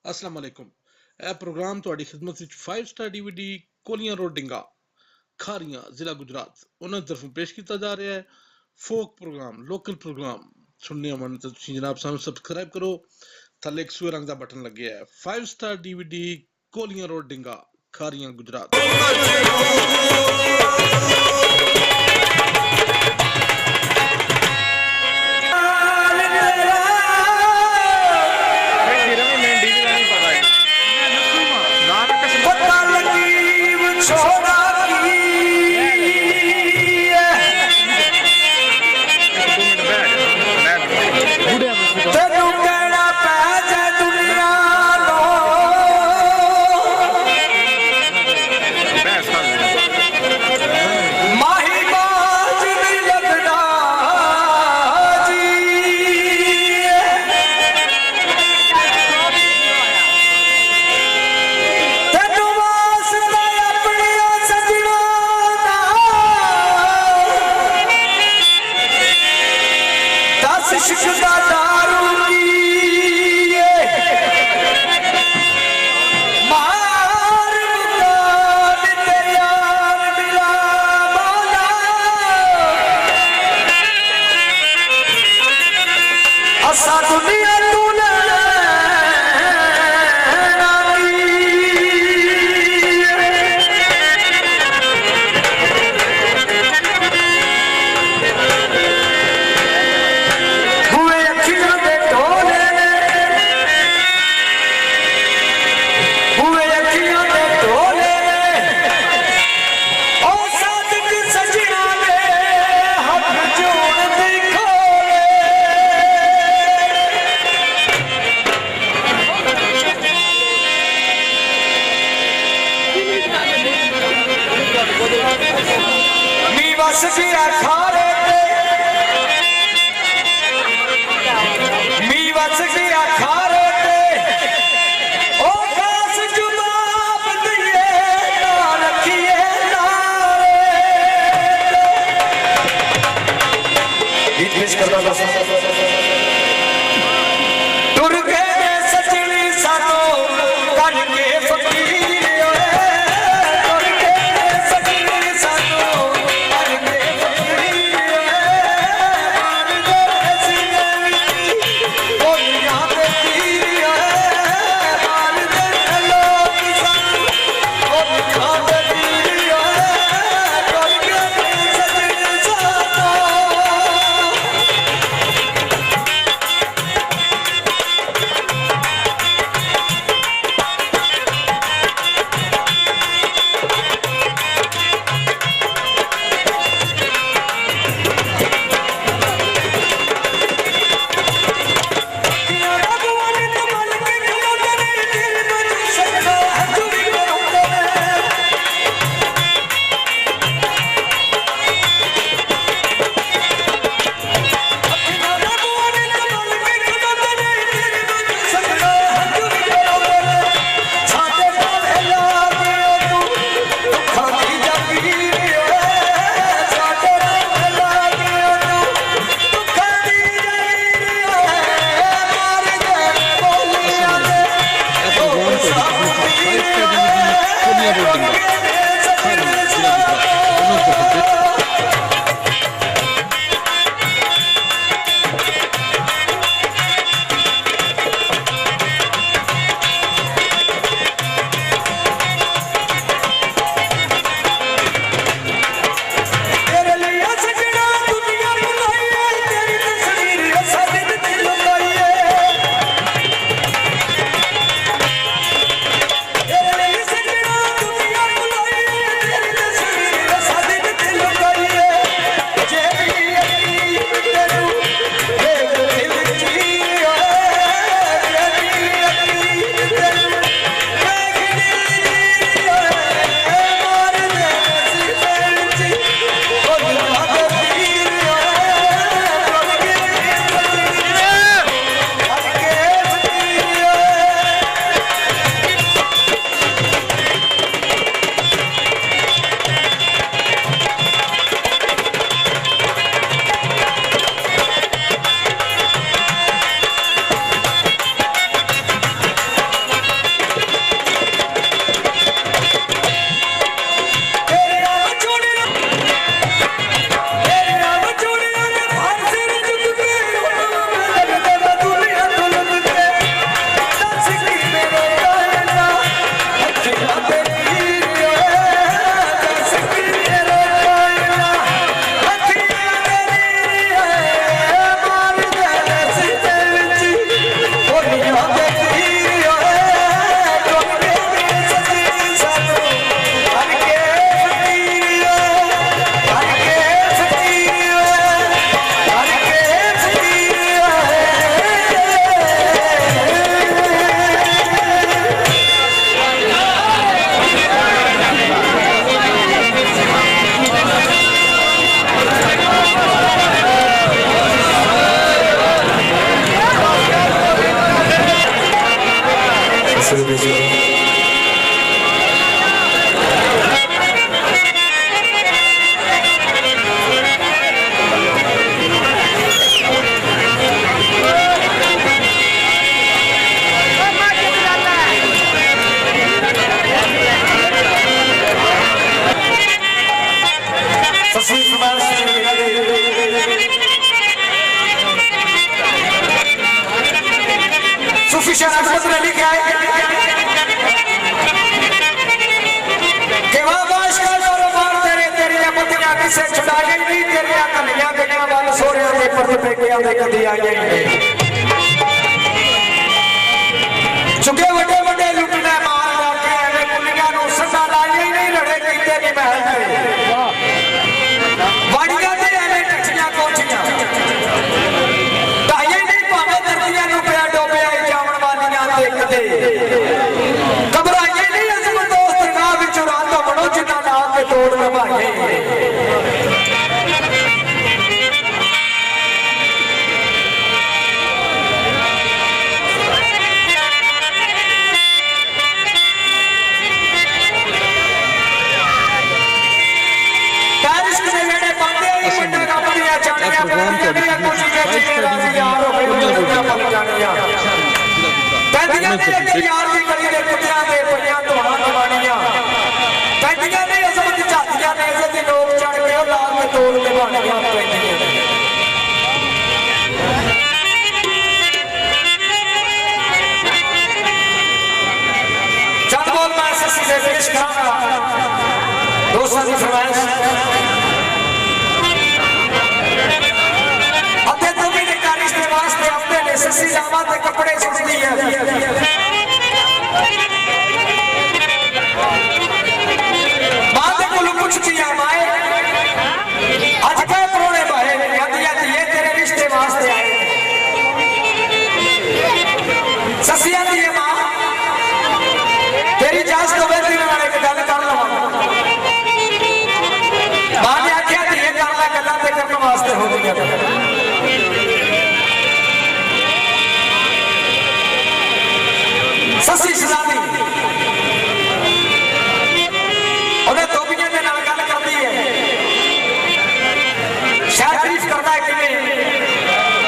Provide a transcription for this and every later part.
अस्सलाम वालेकुम। ਇਹ ਪ੍ਰੋਗਰਾਮ ਤੁਹਾਡੀ ਖਿਦਮਤ ਵਿੱਚ 5 ਸਟਾਰ DVD ਕੋਲੀਆਂ ਰੋਡ ਡਿੰਗਾ ਖਾਰੀਆਂ ਜ਼ਿਲ੍ਹਾ ਗੁਜਰਾਤ ਉਹਨਾਂ ਦੀ ਤਰਫੋਂ ਪੇਸ਼ ਕੀਤਾ ਜਾ ਰਿਹਾ ਹੈ। ਫੋਕ ਪ੍ਰੋਗਰਾਮ ਲੋਕਲ ਪ੍ਰੋਗਰਾਮ ਸੁਣਨੇ ਆਉਣ ਤਾਂ ਤੁਸੀਂ ਜਨਾਬ ਸਾਨੂੰ ਸਬਸਕ੍ਰਾਈਬ ਕਰੋ। ਥੱਲੇ ਇੱਕ ਸੂਏ ਰੰਗ ਦਾ ਬਟਨ ਲੱਗਿਆ ਹੈ। 5 ਸਟਾਰ DVD ਕੋਲੀਆਂ ਰੋਡ ਡਿੰਗਾ ਖਾਰੀਆਂ ਗੁਜਰਾਤ। माही सूफी शहनाज ने लिखा है कि वाबाश का कारोबार तेरे तेरिया पतियां किसे छुड़ा गई नहीं तेरिया कलियां गलियां वाल सोहरियां दे पर्दे पेकियां दे कदी आ गई चुके वड्डे वड्डे लुटने मार जाके एवे कुलियां नु सदा लाई नहीं लड़े कीते नहीं महल ते वाड़ियां ते एवे टठियां कोठियां ढाई नहीं पावे दर्दियां नु पिया डोबे घबराइए नहीं अजमत दोस्त गांव विच रात बनो जिन्ना ना के तोड़ लभाए बारिश के नेड़े पाते ही मुंडा कपड़ियां चाणियां पैणियां कुछ के राजी यार हो गए पल जानियां पैंदियां ने यार दी गली दे कुत्तियां दे पईयां धोणा दवाणियां पैंदियां ने अजमत झातियां ने इज्जत दी नोक चढ़ के ओ लाल में तोड़ दवाणियां पैंदियां चंद बोल मैं ससी दे पेश करांगा दोस्तां दी फरमाइश अते तो भी निकारिश दे वास्ते अपने ने ससी जावा ते कपड़े सुटदी है बातें को पूछती है माए आज क्या प्रोने भाई कहती ये तेरे रिश्ते वास्ते आए ससिया दी मां तेरी जांच तो वैसी वाले के गल कर लवा मां ने आख्या ये गल्ला गल्ला ते करने वास्ते हो गई ससी शहजादी उन्हें धोबियां के नाल गल करती है शायद तारीफ करता है कि नहीं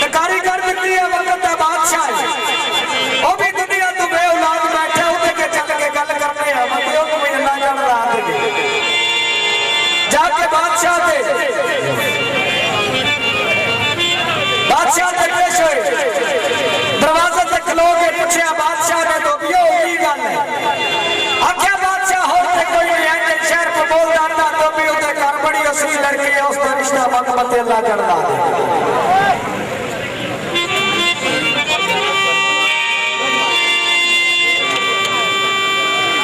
नकारी कर दी है वक्त बादशाह के पूछा बादशाह ने तो भी की गल है आख्या बादशाह हो ते कोई नहीं है शहर को बोल जाता तो भी उते घर बड़ी असली लड़की है उसका रिश्ता मत मत अल्लाह करदा दे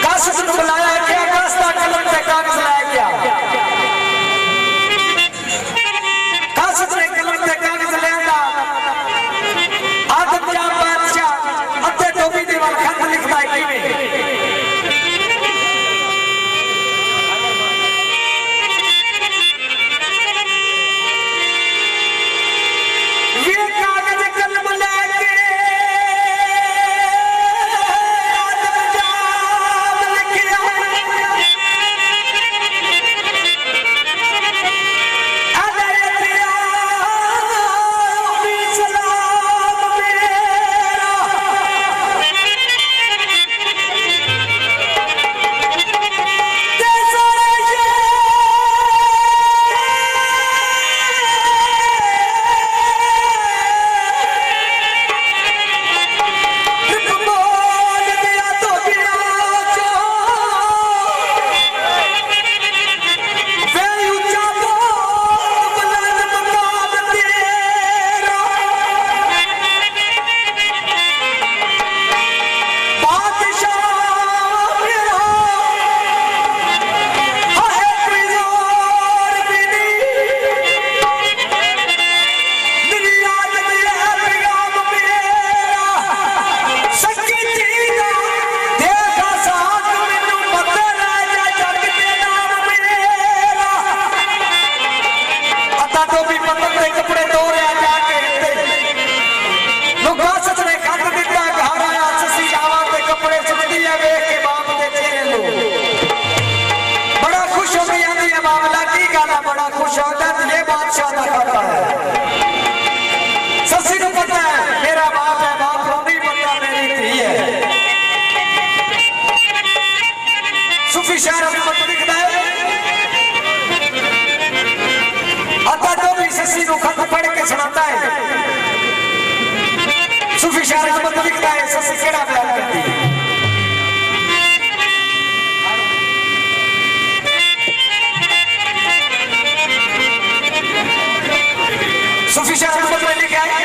कासिस ने बुलाया क्या कास्ता कलम से कागज लाया क्या कासिस ने कलम से कागज लेंदा आदम जा बादशाह अते टोपी दीवार खत लिखदा है किवें ये कागज कलम लेके आदम जा लिखिया बड़ा खुश होता है ये बादशाह ना करता है सस्सी को पता है मेरा बाप है बाप को नहीं पता मेरी थी है सूफी शायर मत लिखता है आता जो भी सस्सी को खत पढ़ के सुनाता है सूफी शायर मत लिखता है सस्सी केड़ा बयान करती है सूफी शायर मत लिखा है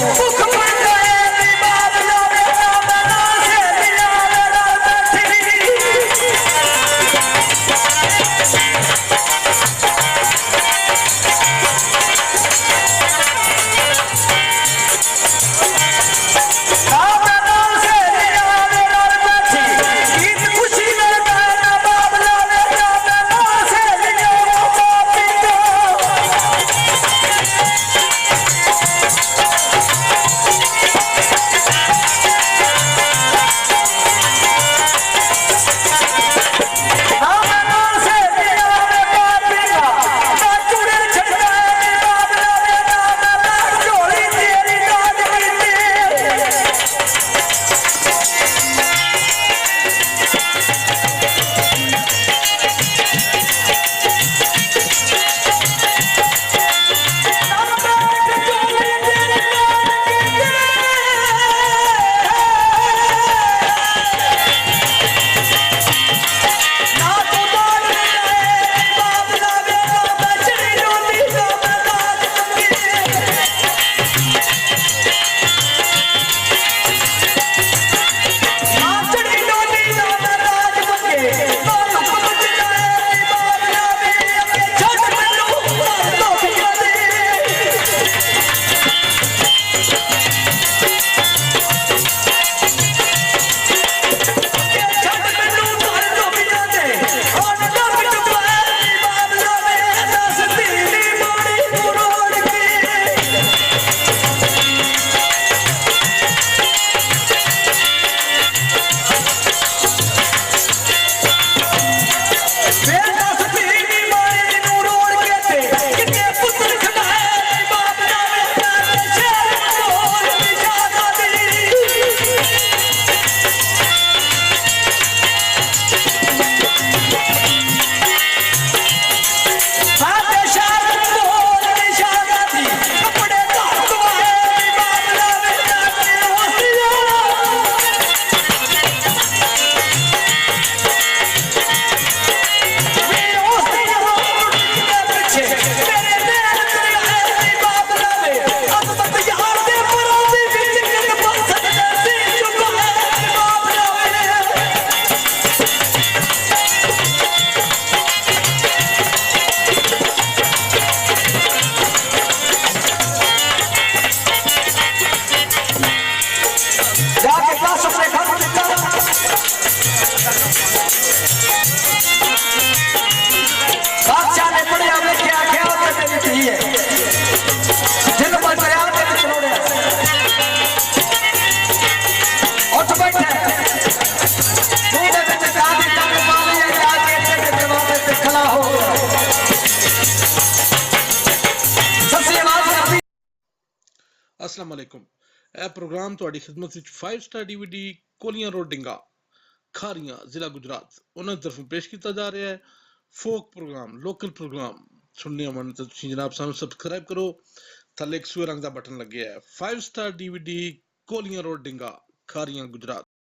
ਭੁੱਖ ਮੰਗਦੇ ਦੀ ਬਾਤ ਲਾਵੇ ਨਾ ਸਹੇਲੀਆਂ ਦੇ ਨਾਲ ਬੈਠੀ अस्सलाम वालेकुम। ਇਹ ਪ੍ਰੋਗਰਾਮ ਤੁਹਾਡੀ ਖਿਦਮਤ ਵਿੱਚ 5 ਸਟਾਰ DVD ਕੋਲੀਆਂ ਰੋਡ ਡਿੰਗਾ ਖਾਰੀਆਂ ਜ਼ਿਲ੍ਹਾ ਗੁਜਰਾਤ ਉਹਨਾਂ ਦੀ ਤਰਫੋਂ ਪੇਸ਼ ਕੀਤਾ ਜਾ ਰਿਹਾ ਹੈ। ਫੋਕ ਪ੍ਰੋਗਰਾਮ ਲੋਕਲ ਪ੍ਰੋਗਰਾਮ ਸੁਣਨੇ ਆਉਣ ਤਾਂ ਤੁਸੀਂ ਜਨਾਬ ਸਾਨੂੰ ਸਬਸਕ੍ਰਾਈਬ ਕਰੋ। ਥੱਲੇ ਇੱਕ ਸੂਏ ਰੰਗ ਦਾ ਬਟਨ ਲੱਗਿਆ ਹੈ। 5 ਸਟਾਰ DVD ਕੋਲੀਆਂ ਰੋਡ ਡਿੰਗਾ ਖਾਰੀਆਂ ਗੁਜਰਾਤ।